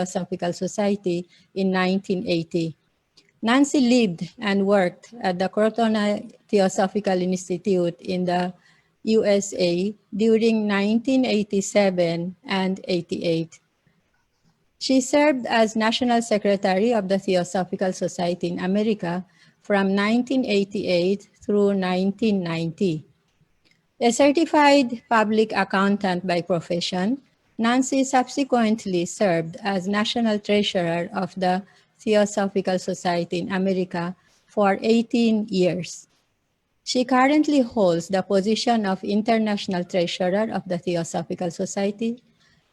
Theosophical Society in 1980. Nancy lived and worked at the Cortona Theosophical Institute in the USA during 1987 and 88. She served as National Secretary of the Theosophical Society in America from 1988 through 1990. A certified public accountant by profession, Nancy subsequently served as National Treasurer of the Theosophical Society in America for 18 years. She currently holds the position of International Treasurer of the Theosophical Society.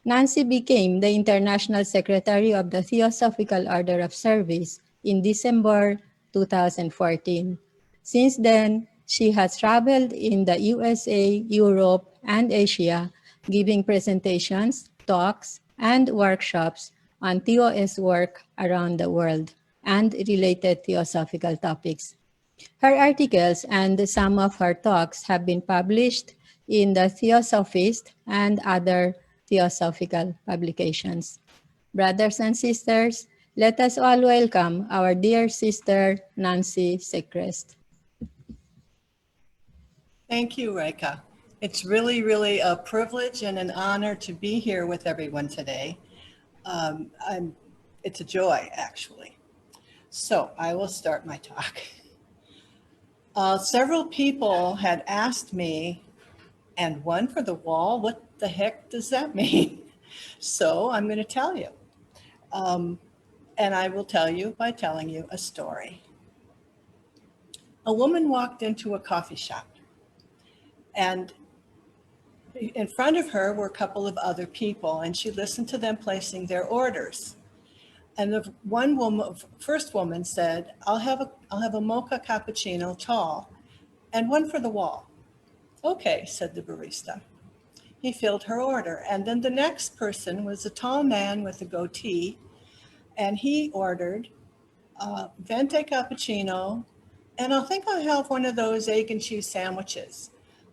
Nancy became the International Secretary of the Theosophical Order of Service in December 2014. Since then, she has traveled in the USA, Europe, and Asia, giving presentations, talks, and workshops on TOS work around the world and related theosophical topics. Her articles and some of her talks have been published in the Theosophist and other theosophical publications. Brothers and sisters, let us all welcome our dear sister, Nancy Secrest. Thank you, Reka. It's really a privilege and an honor to be here with everyone today. It's a joy, actually. So I will start my talk. Several people had asked me, and one for the wall, what the heck does that mean? So I'm going to tell you. And I will tell you by telling you a story. A woman walked into a coffee shop, and in front of her were a couple of other people, and she listened to them placing their orders. And the first woman said, I'll have a mocha cappuccino tall and one for the wall. Okay, said the barista. He filled her order. And then the next person was a tall man with a goatee, and he ordered venti cappuccino, and I think I'll have one of those egg and cheese sandwiches,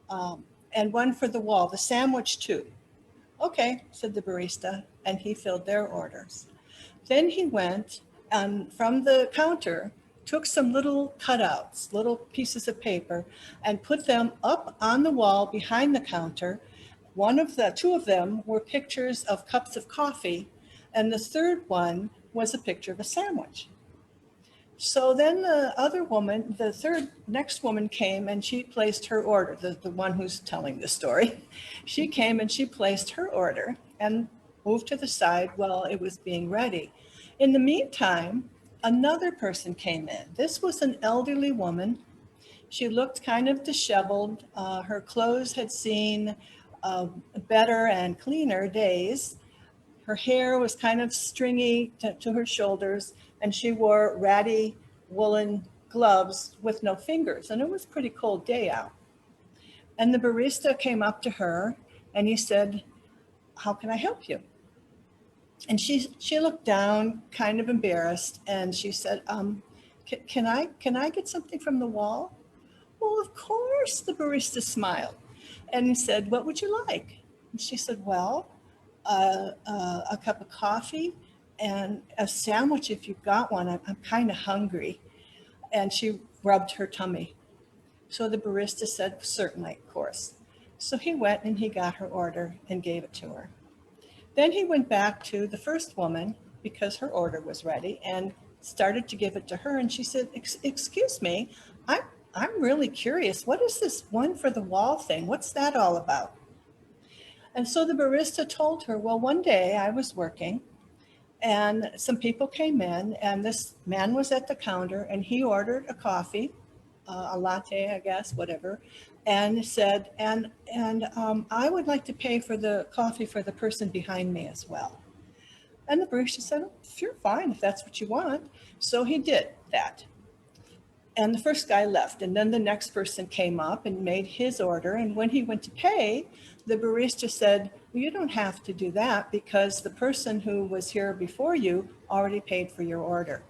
and one for the wall, the sandwich too. Okay, said the barista, and he filled their orders. Then he went and from the counter, took some little cutouts, little pieces of paper, and put them up on the wall behind the counter. Two of them were pictures of cups of coffee, and the third one was a picture of a sandwich. So then the next woman came and she placed her order, the one who's telling the story. She came and she placed her order and moved to the side while it was being ready. In the meantime, another person came in. This was an elderly woman. She looked kind of disheveled. Her clothes had seen better and cleaner days. Her hair was kind of stringy to her shoulders, and she wore ratty woolen gloves with no fingers, and it was a pretty cold day out. And the barista came up to her and he said, how can I help you? And she looked down, kind of embarrassed, and she said, can I get something from the wall? Well, of course, the barista smiled. And he said, what would you like? And she said, well, a cup of coffee and a sandwich if you've got one. I'm kind of hungry. And she rubbed her tummy. So the barista said, certainly, of course. So he went and he got her order and gave it to her. Then he went back to the first woman because her order was ready and started to give it to her. And she said, excuse me, I'm really curious. What is this one for the wall thing? What's that all about? And so the barista told her, well, one day I was working and some people came in and this man was at the counter and he ordered a coffee, a latte, I guess, whatever, and said, and I would like to pay for the coffee for the person behind me as well. And the barista said, oh, sure, fine, if that's what you want. So he did that. And the first guy left, and then the next person came up and made his order. And when he went to pay, the barista said, well, you don't have to do that because the person who was here before you already paid for your order.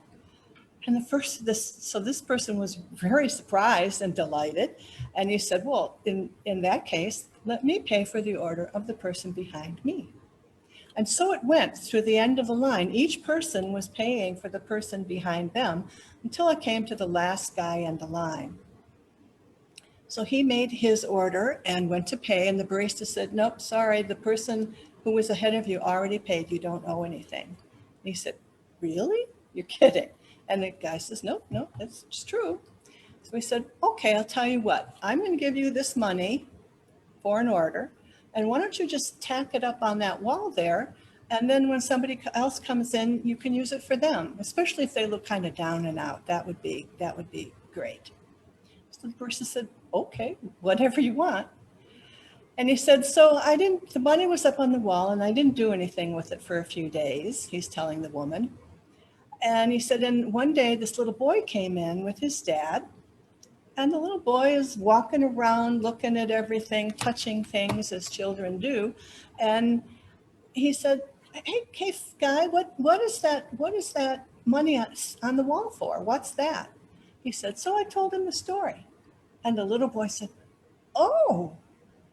And this person was very surprised and delighted. And he said, well, in that case, let me pay for the order of the person behind me. And so it went through the end of the line. Each person was paying for the person behind them until it came to the last guy in the line. So he made his order and went to pay, and the barista said, nope, sorry, the person who was ahead of you already paid. You don't owe anything. And he said, really? You're kidding. And the guy says, nope, that's just true. So we said, okay, I'll tell you what. I'm going to give you this money for an order, and why don't you just tack it up on that wall there, and then when somebody else comes in, you can use it for them, especially if they look kind of down and out. That would be great. So the person said, okay, whatever you want. And he said, so the money was up on the wall and I didn't do anything with it for a few days, he's telling the woman. And he said, and one day this little boy came in with his dad, and the little boy is walking around, looking at everything, touching things as children do. And he said, hey guy, what is that money on the wall for? What's that? He said, so I told him the story. And the little boy said, oh.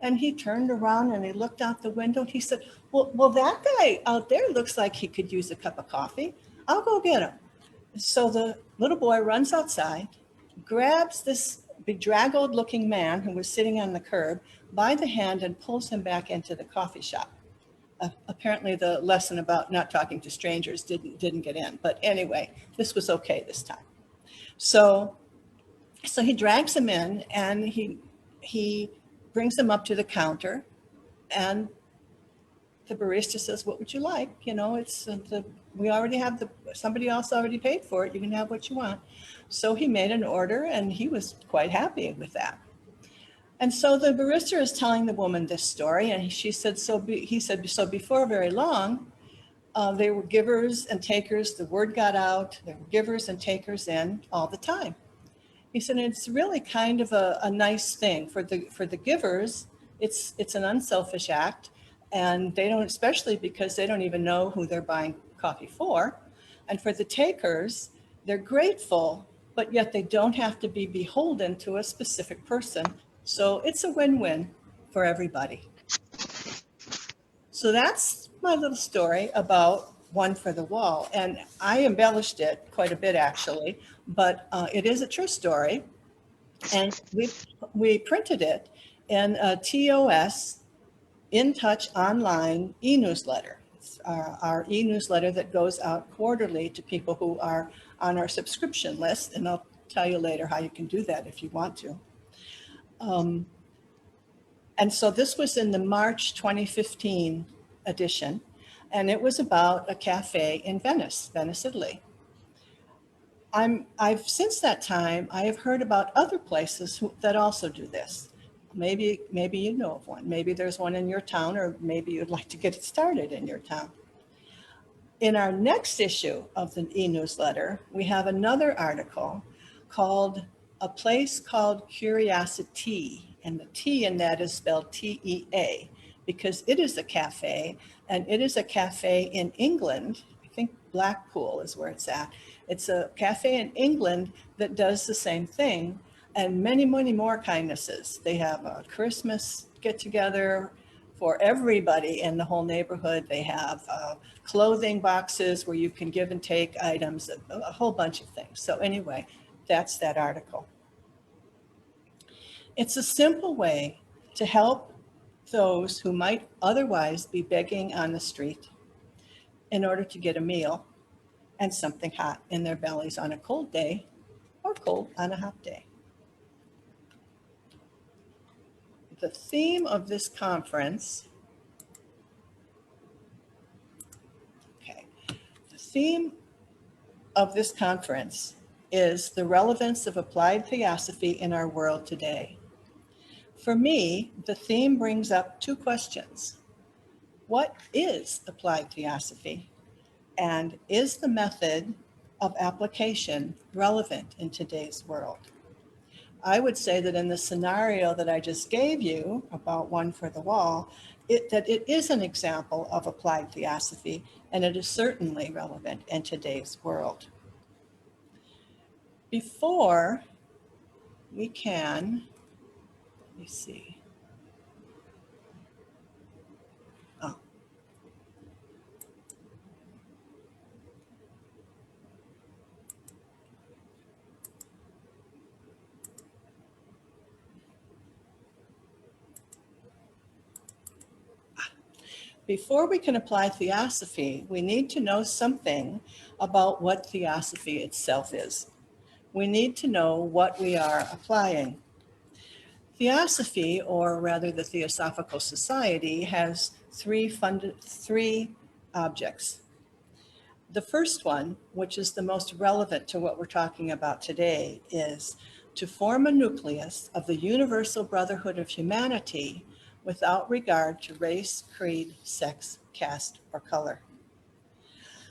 And he turned around and he looked out the window. He said, well, that guy out there looks like he could use a cup of coffee. I'll go get him. So the little boy runs outside, grabs this bedraggled looking man who was sitting on the curb by the hand and pulls him back into the coffee shop. Apparently the lesson about not talking to strangers didn't get in. But anyway, this was okay this time. So he drags him in and he brings him up to the counter, and the barista says, what would you like? You know, we already have somebody else already paid for it. You can have what you want. So he made an order and he was quite happy with that. And so the barista is telling the woman this story, and he said, so before very long, they were givers and takers. The word got out. There were givers and takers in all the time. He said, it's really kind of a nice thing for the givers. It's an unselfish act, and they don't, especially because they don't even know who they're buying coffee for. And for the takers, they're grateful, but yet they don't have to be beholden to a specific person. So it's a win-win for everybody. So that's my little story about One for the Wall. And I embellished it quite a bit, actually, but it is a true story. And we printed it in a TOS, In Touch Online e-newsletter. It's our e-newsletter that goes out quarterly to people who are on our subscription list. And I'll tell you later how you can do that if you want to. And so this was in the March 2015 edition, and it was about a cafe in Venice, Italy. Since that time, I have heard about other places that also do this. Maybe you know of one. Maybe there's one in your town, or maybe you'd like to get it started in your town. In our next issue of the e-newsletter, we have another article called A Place Called Curiosity. And the T in that is spelled T-E-A, because it is a cafe, and it is a cafe in England. I think Blackpool is where it's at. It's a cafe in England that does the same thing, and many, many more kindnesses. They have a Christmas get-together for everybody in the whole neighborhood. They have clothing boxes where you can give and take items, a whole bunch of things. So anyway, that's that article. It's a simple way to help those who might otherwise be begging on the street in order to get a meal and something hot in their bellies on a cold day or cold on a hot day. The theme of this conference, is the relevance of applied theosophy in our world today. For me, the theme brings up two questions. What is applied theosophy? And is the method of application relevant in today's world? I would say that in the scenario that I just gave you about One for the Wall, that it is an example of applied theosophy, and it is certainly relevant in today's world. Before we can, let me see. before we can apply Theosophy, we need to know something about what Theosophy itself is. We need to know what we are applying. Theosophy, or rather the Theosophical Society, has three objects. The first one, which is the most relevant to what we're talking about today, is to form a nucleus of the universal brotherhood of humanity without regard to race, creed, sex, caste, or color.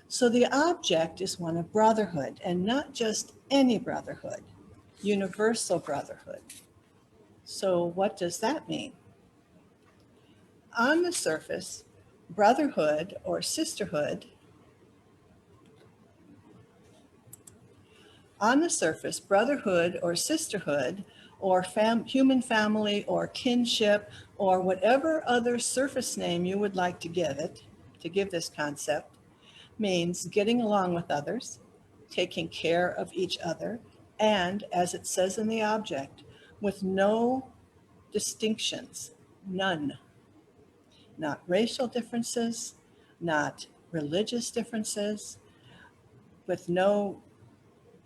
So the object is one of brotherhood, and not just any brotherhood, universal brotherhood. So what does that mean? On the surface, brotherhood or sisterhood or human family or kinship or whatever other surface name you would like to give it, to give this concept, means getting along with others, taking care of each other, and, as it says in the object, with no distinctions, none. Not racial differences, not religious differences, with no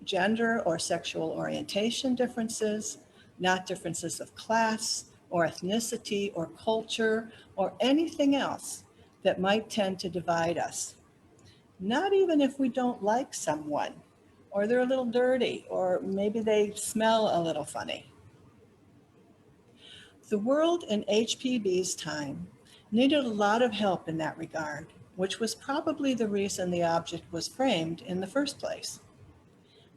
gender or sexual orientation differences, not differences of class or ethnicity or culture or anything else that might tend to divide us. Not even if we don't like someone, or they're a little dirty, or maybe they smell a little funny. The world in HPB's time needed a lot of help in that regard, which was probably the reason the object was framed in the first place.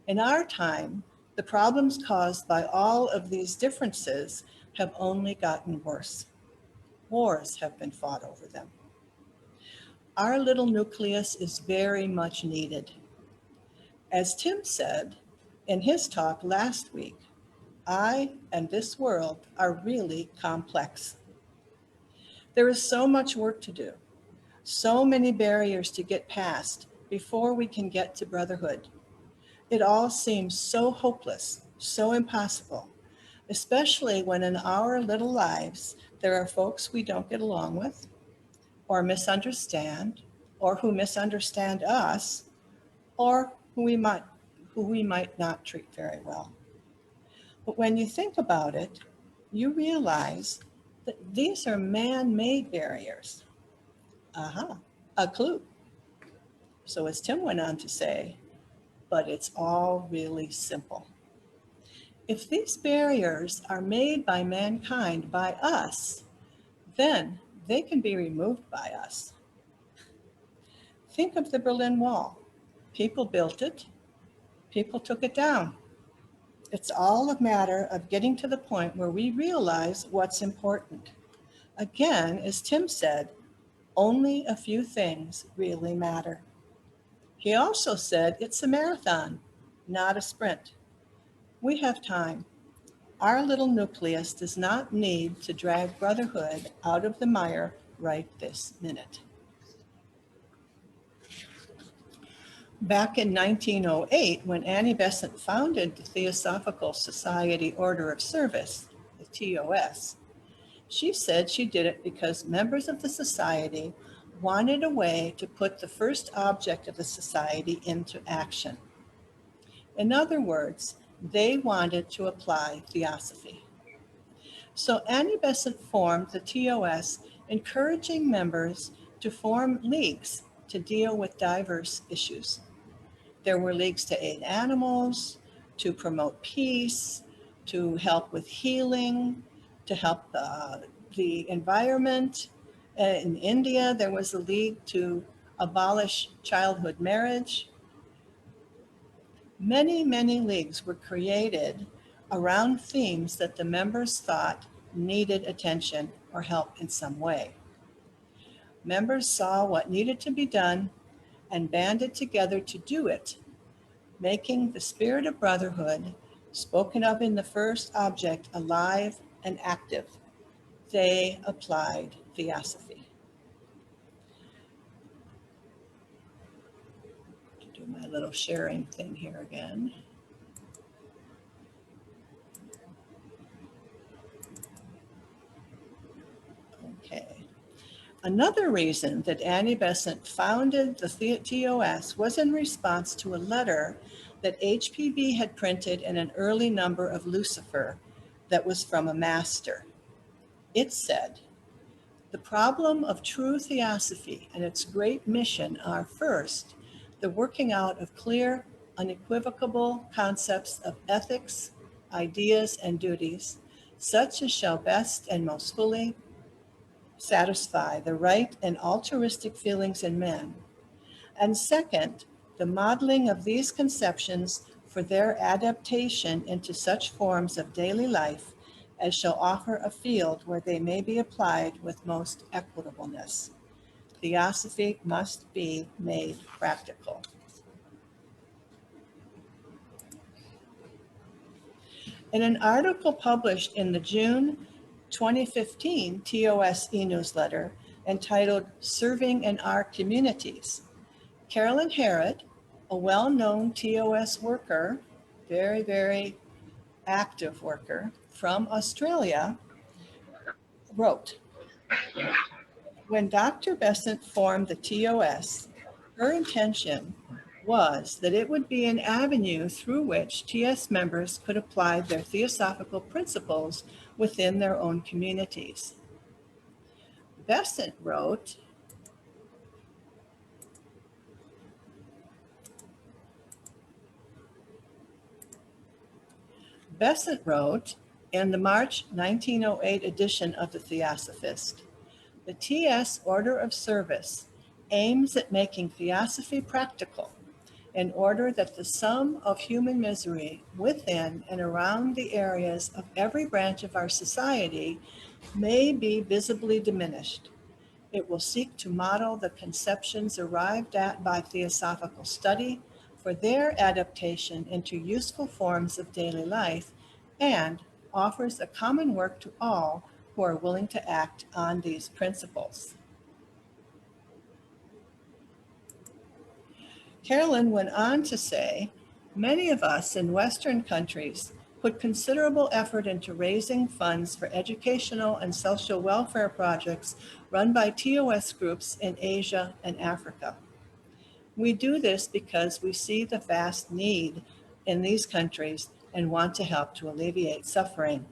In our time, the problems caused by all of these differences have only gotten worse. Wars have been fought over them. Our little nucleus is very much needed. As Tim said in his talk last week, I and this world are really complex. There is so much work to do, so many barriers to get past before we can get to brotherhood. It all seems so hopeless, so impossible, especially when in our little lives there are folks we don't get along with, or misunderstand, or who misunderstand us, or who we might not treat very well. But when you think about it, you realize that these are man-made barriers. Aha, a clue. So as Tim went on to say, but it's all really simple. If these barriers are made by mankind, by us, then they can be removed by us. Think of the Berlin Wall. People built it, people took it down. It's all a matter of getting to the point where we realize what's important. Again, as Tim said, only a few things really matter. He also said it's a marathon, not a sprint. We have time. Our little nucleus does not need to drag brotherhood out of the mire right this minute. Back in 1908, when Annie Besant founded the Theosophical Society Order of Service, the TOS, she said she did it because members of the society wanted a way to put the first object of the society into action. In other words, they wanted to apply Theosophy. So Annie Besant formed the TOS, encouraging members to form leagues to deal with diverse issues. There were leagues to aid animals, to promote peace, to help with healing, to help the environment. In India, there was a league to abolish childhood marriage. Many, many leagues were created around themes that the members thought needed attention or help in some way. Members saw what needed to be done and banded together to do it, making the spirit of brotherhood, spoken of in the first object, alive and active. They applied Theosophy. To do my little sharing thing here again. Okay. Another reason that Annie Besant founded the TOS was in response to a letter that HPB had printed in an early number of Lucifer that was from a master. It said, "The problem of true Theosophy and its great mission are, first, the working out of clear, unequivocal concepts of ethics, ideas, and duties, such as shall best and most fully satisfy the right and altruistic feelings in men. And second, the modeling of these conceptions for their adaptation into such forms of daily life as shall offer a field where they may be applied with most equitableness. Theosophy must be made practical." In an article published in the June 2015 TOS e-newsletter entitled "Serving in Our Communities," Carolyn Harrod, a well-known TOS worker, very, very active worker from Australia, wrote, "When Dr. Besant formed the TOS, her intention was that it would be an avenue through which TS members could apply their theosophical principles within their own communities." Besant wrote, in the March 1908 edition of the Theosophist, "The TS Order of Service aims at making Theosophy practical in order that the sum of human misery within and around the areas of every branch of our society may be visibly diminished. It will seek to model the conceptions arrived at by theosophical study for their adaptation into useful forms of daily life, and offers a common work to all who are willing to act on these principles." Carolyn went on to say, "Many of us in Western countries put considerable effort into raising funds for educational and social welfare projects run by TOS groups in Asia and Africa. We do this because we see the vast need in these countries and want to help to alleviate suffering.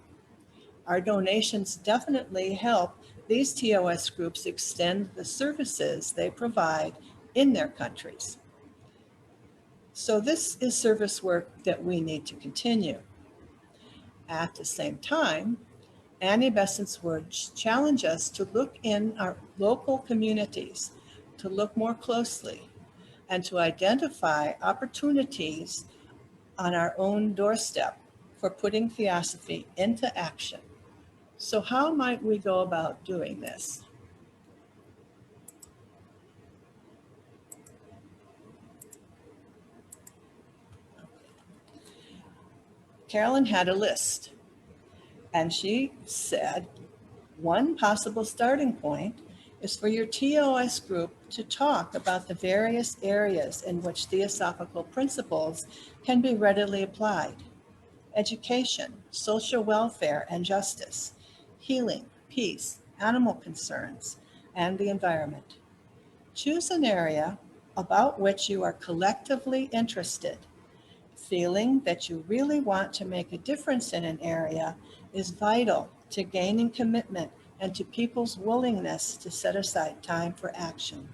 Our donations definitely help these TOS groups extend the services they provide in their countries. So this is service work that we need to continue." At the same time, Annie Besant's words challenge us to look in our local communities, to look more closely, and to identify opportunities on our own doorstep for putting Theosophy into action. So how might we go about doing this? Carolyn had a list, and she said, one possible starting point is for your TOS group to talk about the various areas in which theosophical principles can be readily applied: education, social welfare and justice, healing, peace, animal concerns, and the environment. Choose an area about which you are collectively interested. Feeling that you really want to make a difference in an area is vital to gaining commitment and to people's willingness to set aside time for action.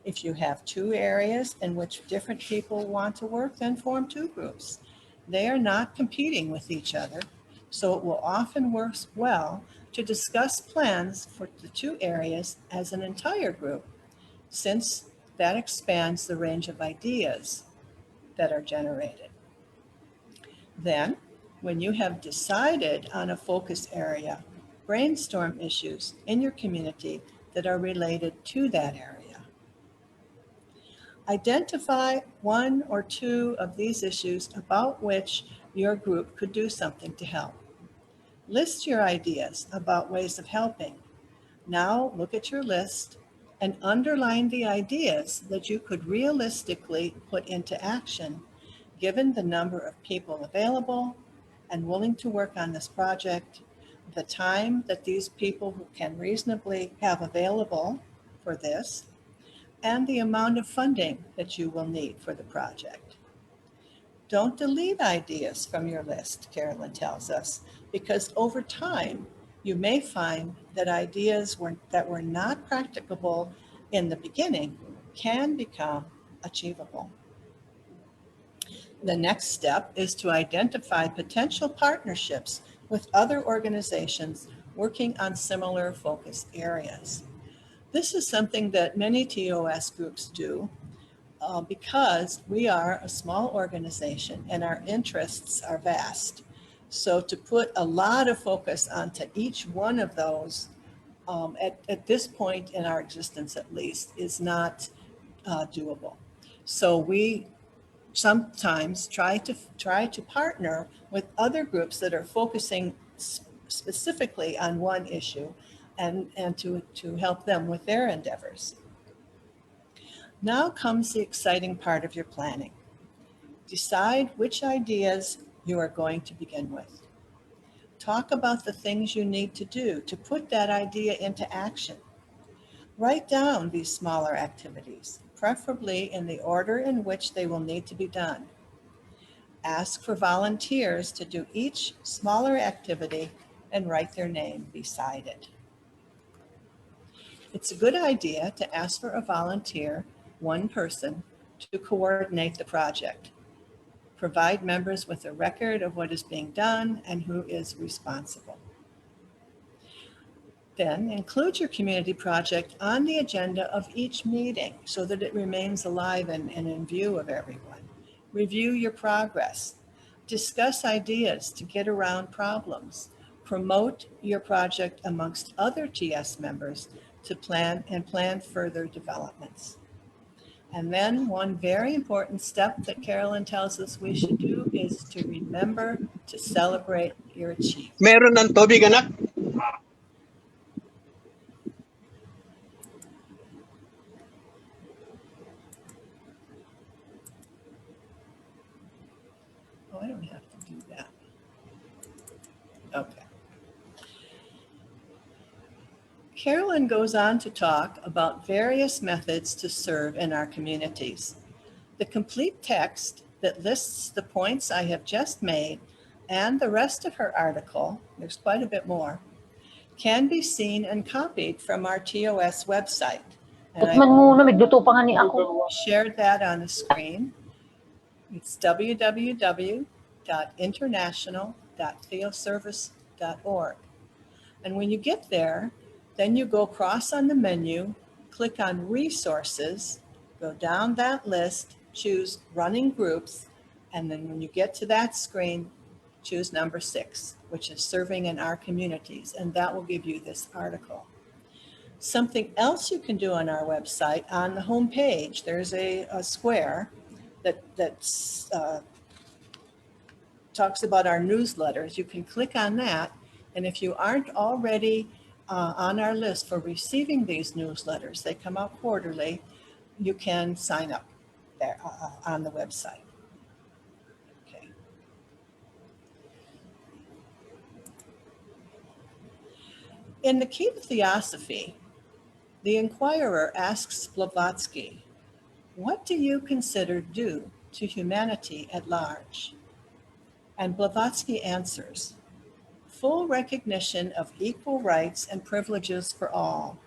If you have two areas in which different people want to work, then form two groups. They are not competing with each other, so it will often work well to discuss plans for the two areas as an entire group, since that expands the range of ideas that are generated. Then, when you have decided on a focus area, brainstorm issues in your community that are related to that area. Identify one or two of these issues about which your group could do something to help. List your ideas about ways of helping. Now look at your list and underline the ideas that you could realistically put into action given the number of people available and willing to work on this project, the time that these people can reasonably have available for this, and the amount of funding that you will need for the project. Don't delete ideas from your list, Carolyn tells us, because over time, you may find that ideas that were not practicable in the beginning can become achievable. The next step is to identify potential partnerships with other organizations working on similar focus areas. This is something that many TOS groups do because we are a small organization and our interests are vast. So to put a lot of focus onto each one of those at this point in our existence at least is not doable. So we sometimes try to partner with other groups that are focusing specifically on one issue and to help them with their endeavors. Now comes the exciting part of your planning. Decide which ideas you are going to begin with. Talk about the things you need to do to put that idea into action. Write down these smaller activities, preferably in the order in which they will need to be done. Ask for volunteers to do each smaller activity and write their name beside it. It's a good idea to ask for a volunteer, one person, to coordinate the project. Provide members with a record of what is being done and who is responsible. Then include your community project on the agenda of each meeting so that it remains alive and in view of everyone. Review your progress. Discuss ideas to get around problems. Promote your project amongst other TS members to plan further developments. And then one very important step that Carolyn tells us we should do is to remember to celebrate your achievements. Meron ng tubig, anak? Oh, I don't have to do that. Okay. Carolyn goes on to talk about various methods to serve in our communities. The complete text that lists the points I have just made and the rest of her article, there's quite a bit more, can be seen and copied from our TOS website. And I shared that on the screen. It's www.international.theosophist.org. And when you get there, then you go across on the menu, click on resources, go down that list, choose running groups, and then when you get to that screen, choose number 6, which is serving in our communities, and that will give you this article. Something else you can do on our website, on the home page, there's a square that talks about our newsletters. You can click on that, and if you aren't already on our list for receiving these newsletters, they come out quarterly, you can sign up there on the website. Okay. In the Key to Theosophy, the inquirer asks Blavatsky, "What do you consider due to humanity at large?" And Blavatsky answers, "Full recognition of equal rights and privileges for all,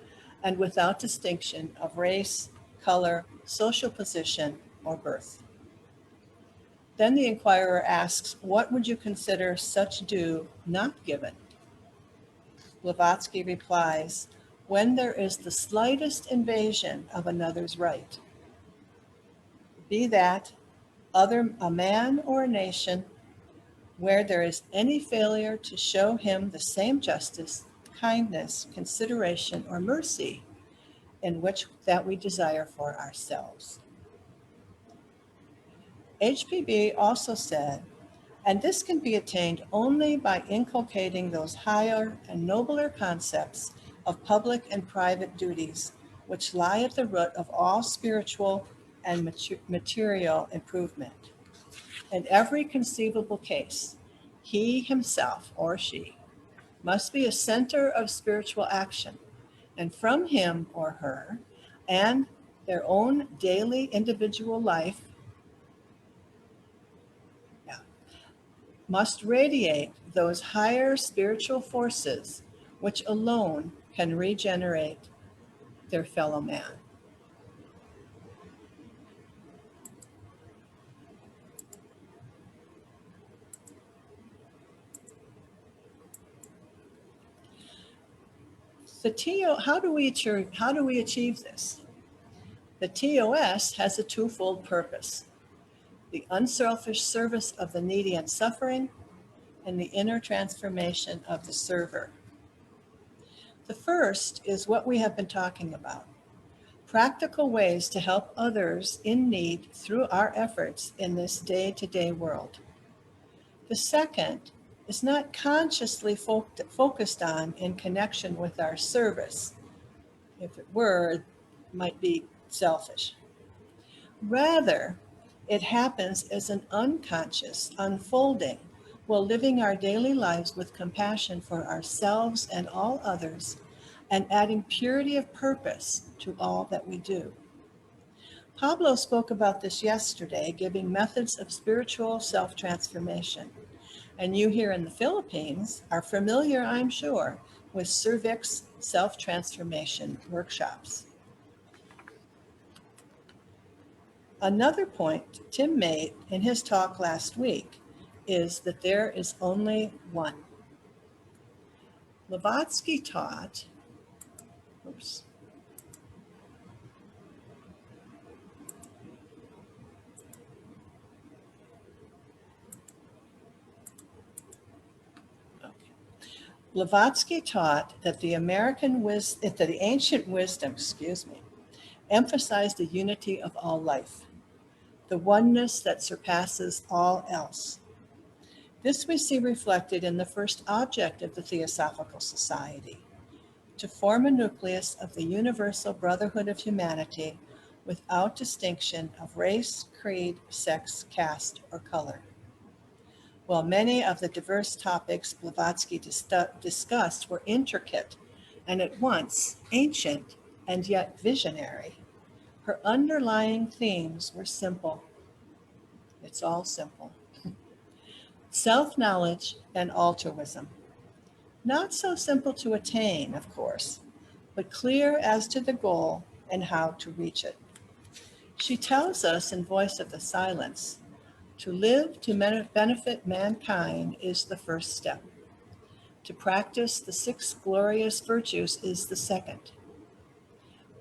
and without distinction of race, color, social position, or birth." Then the inquirer asks, "What would you consider such due not given?" Blavatsky replies, "When there is the slightest invasion of another's right, be that a man or a nation, where there is any failure to show him the same justice, kindness, consideration, or mercy in which that we desire for ourselves." HPB also said, "And this can be attained only by inculcating those higher and nobler concepts of public and private duties, which lie at the root of all spiritual and material improvement. In every conceivable case, he himself or she must be a center of spiritual action, and from him or her and their own daily individual life must radiate those higher spiritual forces which alone can regenerate their fellow man. How do we achieve this? The TOS has a twofold purpose: the unselfish service of the needy and suffering, and the inner transformation of the server. The first is what we have been talking about: practical ways to help others in need through our efforts in this day-to-day world. The second is not consciously focused on in connection with our service. If it were, it might be selfish. Rather, it happens as an unconscious unfolding while living our daily lives with compassion for ourselves and all others, and adding purity of purpose to all that we do. Pablo spoke about this yesterday, giving methods of spiritual self-transformation. And you here in the Philippines are familiar, I'm sure, with Cervix self-transformation workshops. Another point Tim made in his talk last week is that there is only one. Blavatsky taught, oops, Blavatsky taught that the ancient wisdom, emphasized the unity of all life, the oneness that surpasses all else. This we see reflected in the first object of the Theosophical Society: to form a nucleus of the universal brotherhood of humanity without distinction of race, creed, sex, caste, or color. While many of the diverse topics Blavatsky discussed were intricate and at once ancient and yet visionary, her underlying themes were simple. It's all simple. Self-knowledge and altruism. Not so simple to attain, of course, but clear as to the goal and how to reach it. She tells us in Voice of the Silence, to live to benefit mankind is the first step. To practice the 6 glorious virtues is the second.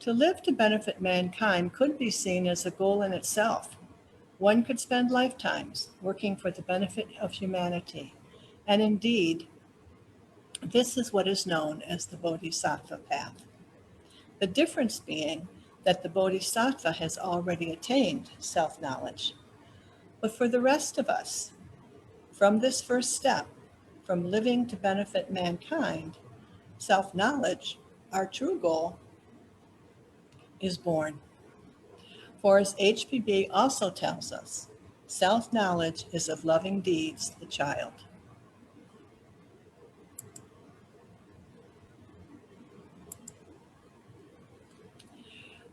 To live to benefit mankind could be seen as a goal in itself. One could spend lifetimes working for the benefit of humanity. And indeed, this is what is known as the Bodhisattva Path. The difference being that the Bodhisattva has already attained self-knowledge. But for the rest of us, from this first step, from living to benefit mankind, self-knowledge, our true goal, is born. For as HPB also tells us, self-knowledge is of loving deeds the child.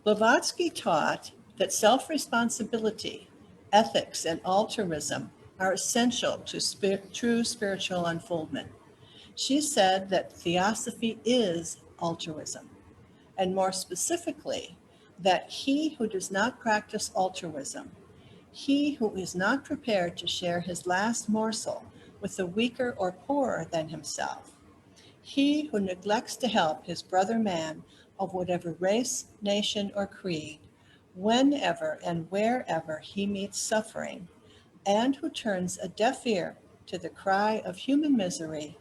Blavatsky taught that self-responsibility, ethics, and altruism are essential to true spiritual unfoldment. She said that Theosophy is altruism, and more specifically, that he who does not practice altruism, he who is not prepared to share his last morsel with the weaker or poorer than himself, he who neglects to help his brother man of whatever race, nation, or creed, whenever and wherever he meets suffering, and who turns a deaf ear to the cry of human misery,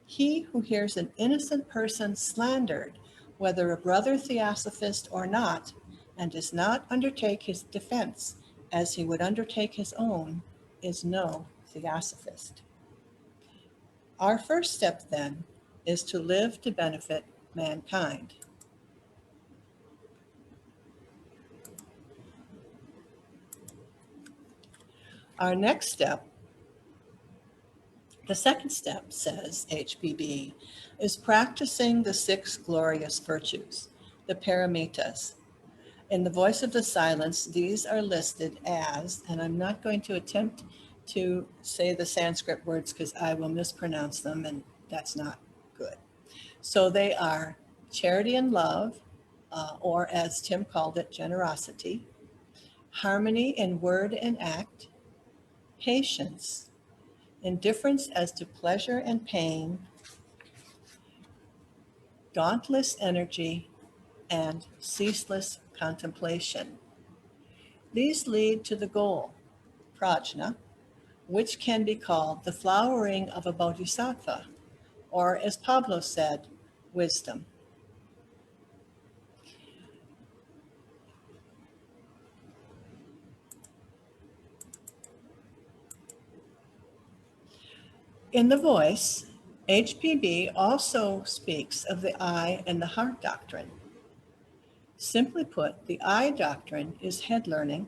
he who hears an innocent person slandered, whether a brother Theosophist or not, and does not undertake his defense as he would undertake his own, is no Theosophist. Our first step, then, is to live to benefit mankind. Our next step, The second step, says HPB, is practicing the 6 glorious virtues, the paramitas. In the Voice of the Silence, these are listed as, and I'm not going to attempt to say the Sanskrit words because I will mispronounce them, and that's not good. So they are charity and love, or as Tim called it, generosity, harmony in word and act, patience, indifference as to pleasure and pain, dauntless energy, and ceaseless contemplation. These lead to the goal, prajna, which can be called the flowering of a bodhisattva, or as Pablo said, wisdom. In the Voice, HPB also speaks of the I and the heart doctrine. Simply put, the I doctrine is head learning,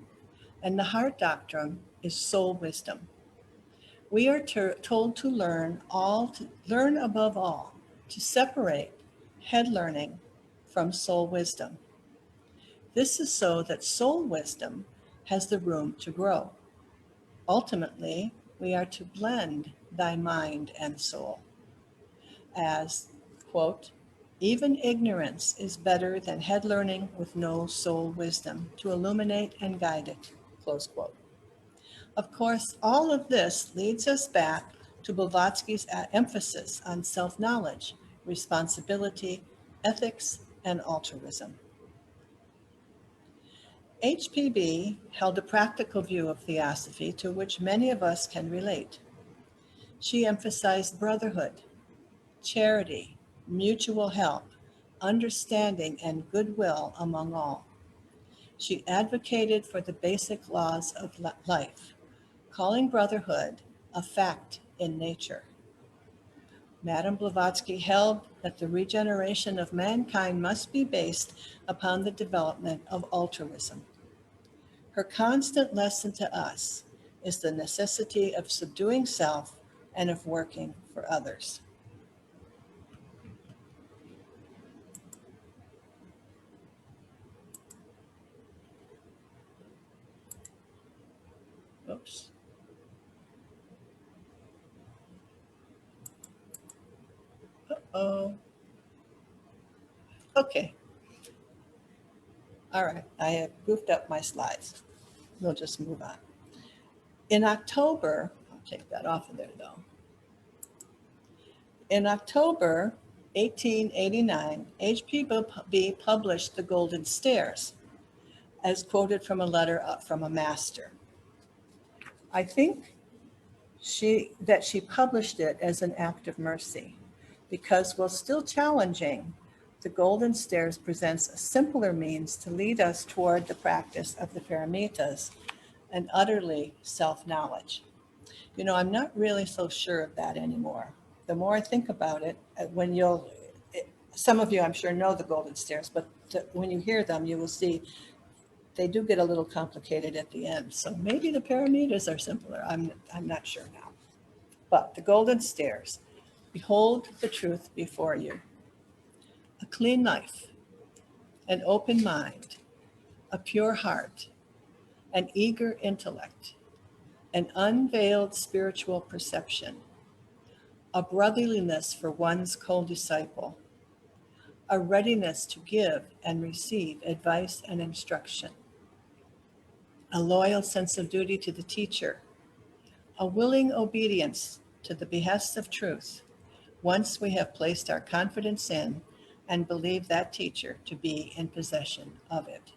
and the heart doctrine is soul wisdom. We are told to learn above all, to separate head learning from soul wisdom. This is so that soul wisdom has the room to grow. Ultimately, we are to blend thy mind and soul. As, quote, even ignorance is better than head learning with no soul wisdom to illuminate and guide it, close quote. Of course, all of this leads us back to Blavatsky's emphasis on self-knowledge, responsibility, ethics, and altruism. HPB held a practical view of Theosophy to which many of us can relate. She emphasized brotherhood, charity, mutual help, understanding, and goodwill among all. She advocated for the basic laws of life, calling brotherhood a fact in nature. Madame Blavatsky held that the regeneration of mankind must be based upon the development of altruism. Her constant lesson to us is the necessity of subduing self and of working for others. Oops. Uh-oh. Okay. All right. I have goofed up my slides. We'll just move on. In October, I'll take that off of there though. In October 1889, HPB published The Golden Stairs, as quoted from a letter from a master. I think she published it as an act of mercy, because while still challenging, The Golden Stairs presents a simpler means to lead us toward the practice of the paramitas and utterly self-knowledge. You know, I'm not really so sure of that anymore. The more I think about it, some of you I'm sure know the Golden Stairs, but when you hear them, you will see they do get a little complicated at the end. So maybe the paramitas are simpler. I'm not sure now. But the Golden Stairs, behold the truth before you. A clean life, an open mind, a pure heart, an eager intellect, an unveiled spiritual perception, a brotherliness for one's co-disciple, a readiness to give and receive advice and instruction, a loyal sense of duty to the teacher, a willing obedience to the behests of truth, once we have placed our confidence in and believe that teacher to be in possession of it.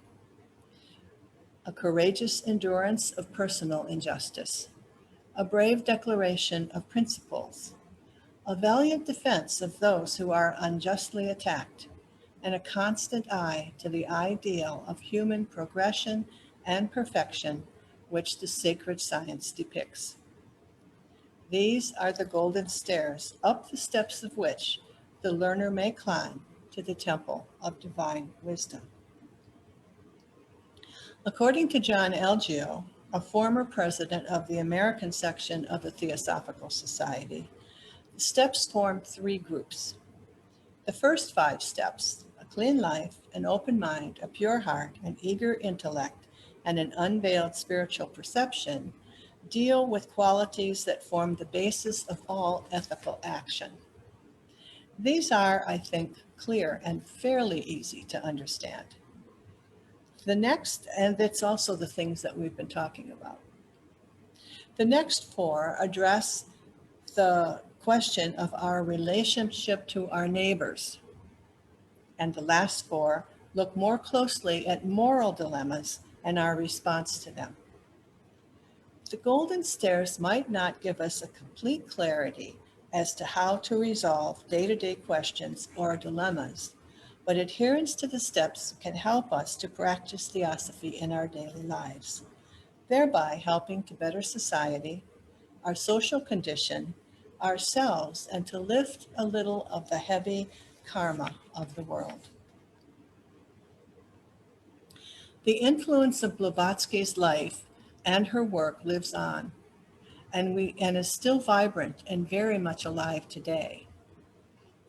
A courageous endurance of personal injustice, a brave declaration of principles, a valiant defense of those who are unjustly attacked, and a constant eye to the ideal of human progression and perfection which the sacred science depicts. These are the golden stairs up the steps of which the learner may climb to the temple of divine wisdom. According to John Algeo, a former president of the American section of the Theosophical Society, The steps form 3 groups. The first 5 steps, a clean life, an open mind, a pure heart, an eager intellect, and an unveiled spiritual perception, deal with qualities that form the basis of all ethical action. These are, I think, clear and fairly easy to understand. The next, and it's also the things that we've been talking about. The next 4 address the question of our relationship to our neighbors. And the last 4 look more closely at moral dilemmas and our response to them. The golden stairs might not give us a complete clarity as to how to resolve day-to-day questions or dilemmas, but adherence to the steps can help us to practice Theosophy in our daily lives, thereby helping to better society, our social condition, ourselves, and to lift a little of the heavy karma of the world. The influence of Blavatsky's life and her work lives on, and is still vibrant and very much alive today.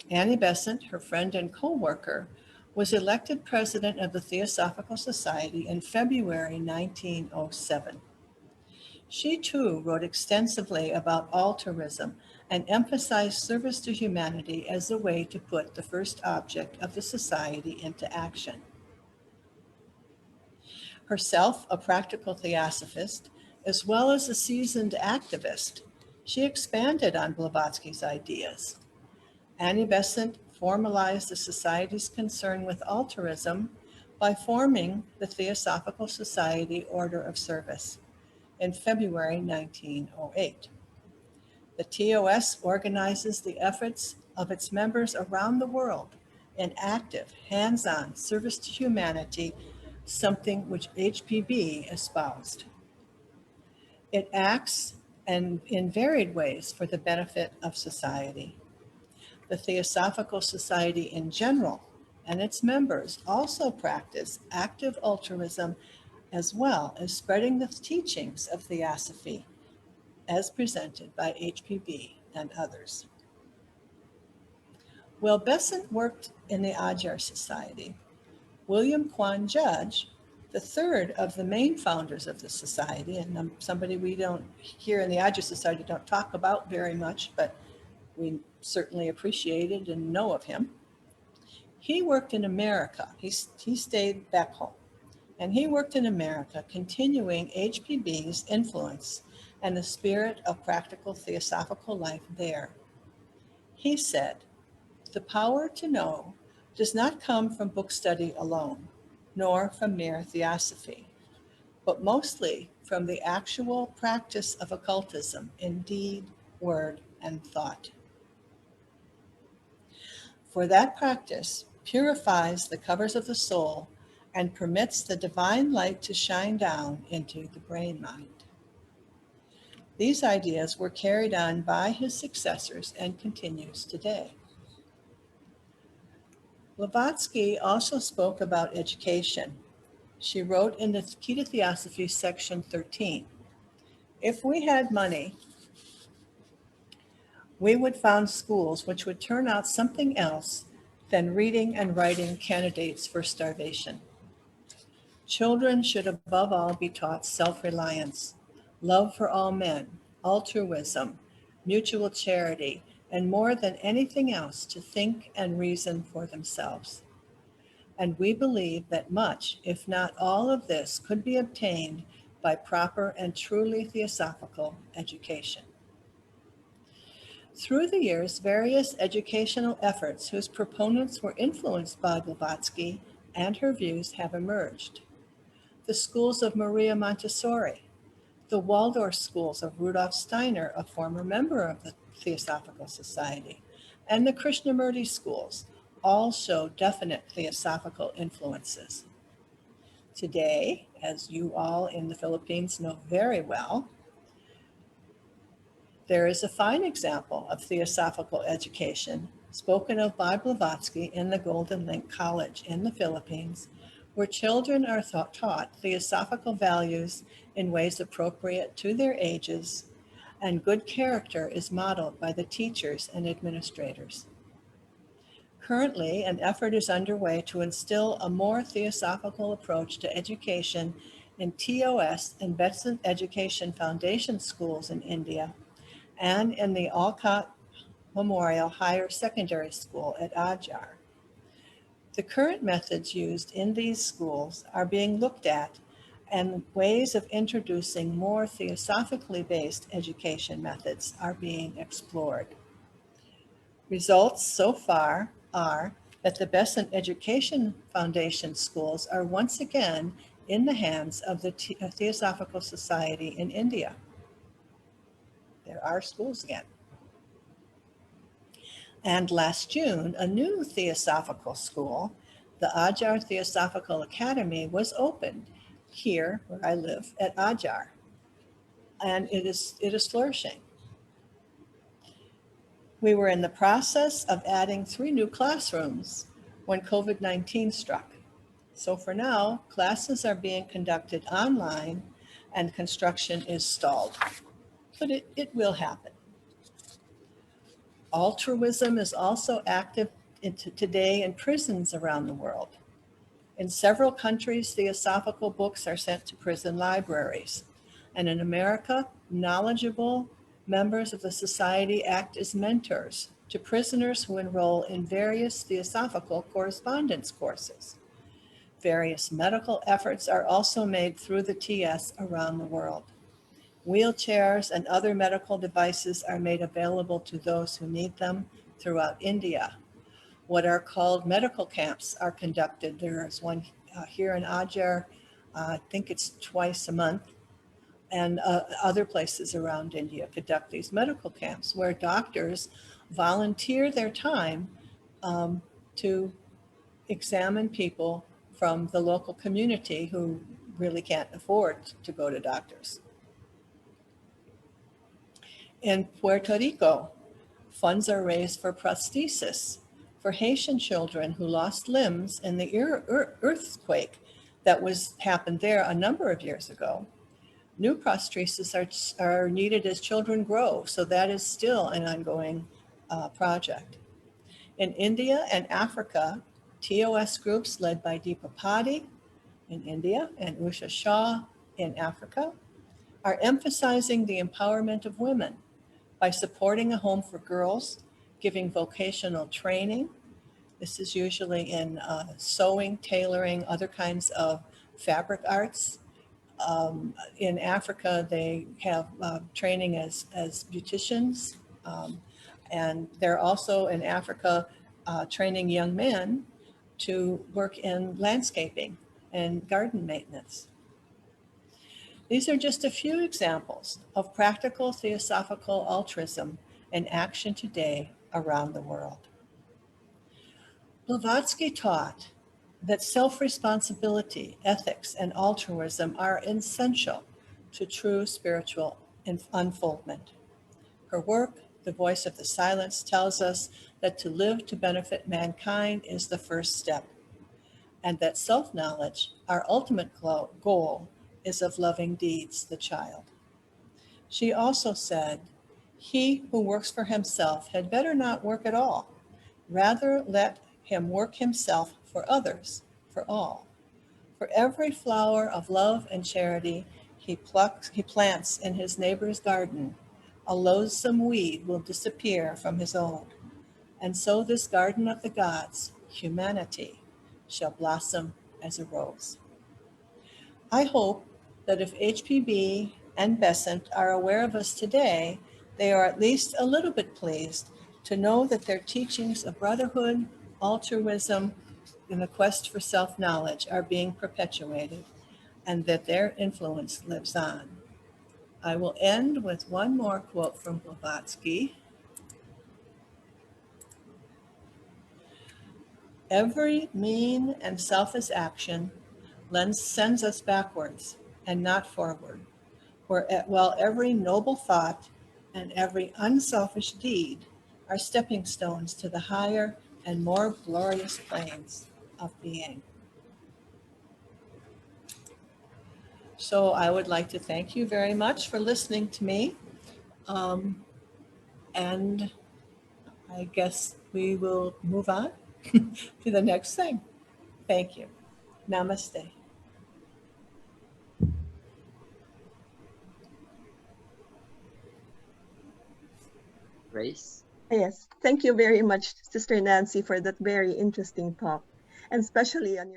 Annie Besant, her friend and co-worker, was elected president of the Theosophical Society in February 1907. She too wrote extensively about altruism and emphasized service to humanity as a way to put the first object of the society into action. Herself a practical theosophist, as well as a seasoned activist, she expanded on Blavatsky's ideas. Annie Besant formalized the Society's concern with altruism by forming the Theosophical Society Order of Service in February 1908. The TOS organizes the efforts of its members around the world in active, hands-on service to humanity, something which HPB espoused. It acts in varied ways for the benefit of society. The Theosophical Society in general and its members also practice active altruism as well as spreading the teachings of Theosophy as presented by HPB and others. While Besant worked in the Adyar Society, William Kwan Judge, the third of the main founders of the society, and somebody we don't here in the Adyar Society don't talk about very much, but we certainly appreciated and know of him. He worked in America. He stayed back home, and he worked in America, continuing HPB's influence and the spirit of practical theosophical life there. He said, "The power to know does not come from book study alone, nor from mere theosophy, but mostly from the actual practice of occultism in deed, word, and thought. For that practice purifies the covers of the soul and permits the divine light to shine down into the brain mind." These ideas were carried on by his successors and continues today. Blavatsky also spoke about education. She wrote in the Key to Theosophy, section 13, "If we had money, we would found schools which would turn out something else than reading and writing candidates for starvation. Children should above all be taught self-reliance, love for all men, altruism, mutual charity, and more than anything else to think and reason for themselves. And we believe that much, if not all of this, could be obtained by proper and truly theosophical education." Through the years, various educational efforts whose proponents were influenced by Blavatsky and her views have emerged. The schools of Maria Montessori, the Waldorf schools of Rudolf Steiner, a former member of the Theosophical Society, and the Krishnamurti schools all show definite theosophical influences. Today, as you all in the Philippines know very well, there is a fine example of theosophical education spoken of by Blavatsky in the Golden Link College in the Philippines, where children are taught theosophical values in ways appropriate to their ages and good character is modeled by the teachers and administrators. Currently, an effort is underway to instill a more theosophical approach to education in TOS and Besant Education Foundation schools in India and in the Alcott Memorial Higher Secondary School at Adyar. The current methods used in these schools are being looked at, and ways of introducing more theosophically based education methods are being explored. Results so far are that the Besant Education Foundation schools are once again in the hands of the Theosophical Society in India. There are schools again. And last June, a new Theosophical school, the Adyar Theosophical Academy, was opened here where I live at Adyar, and it is flourishing. We were in the process of adding 3 new classrooms when COVID-19 struck. So for now, classes are being conducted online and construction is stalled, but it will happen. Altruism is also active today in prisons around the world. In several countries, theosophical books are sent to prison libraries. And in America, knowledgeable members of the society act as mentors to prisoners who enroll in various theosophical correspondence courses. Various medical efforts are also made through the TS around the world. Wheelchairs and other medical devices are made available to those who need them throughout India. What are called medical camps are conducted. There is one here in Adyar, I think it's twice a month, and other places around India conduct these medical camps where doctors volunteer their time to examine people from the local community who really can't afford to go to doctors. In Puerto Rico, funds are raised for prosthesis for Haitian children who lost limbs in the earthquake that happened there a number of years ago. New prostheses are needed as children grow, so that is still an ongoing project. In India and Africa, TOS groups led by Deepa Padi in India and Usha Shah in Africa are emphasizing the empowerment of women by supporting a home for girls, giving vocational training. This is usually in sewing, tailoring, other kinds of fabric arts. In Africa, they have training as beauticians. And they're also in Africa training young men to work in landscaping and garden maintenance. These are just a few examples of practical theosophical altruism in action today around the world. Blavatsky taught that self-responsibility, ethics, and altruism are essential to true spiritual unfoldment. Her work, The Voice of the Silence, tells us that to live to benefit mankind is the first step, and that self-knowledge, our ultimate goal, is of loving deeds, the child. She also said, "He who works for himself had better not work at all. Rather let him work himself for others, for all. For every flower of love and charity he plants in his neighbor's garden, a loathsome weed will disappear from his own. And so this garden of the gods, humanity, shall blossom as a rose." I hope that if HPB and Besant are aware of us today, they are at least a little bit pleased to know that their teachings of brotherhood, altruism, and the quest for self-knowledge are being perpetuated, and that their influence lives on. I will end with one more quote from Blavatsky. "Every mean and selfish action sends us backwards and not forward, while every noble thought and every unselfish deed are stepping stones to the higher and more glorious planes of being." So I would like to thank you very much for listening to me. And I guess we will move on to the next thing. Thank you. Namaste. Grace? Yes, thank you very much, Sister Nancy, for that very interesting talk, and especially on your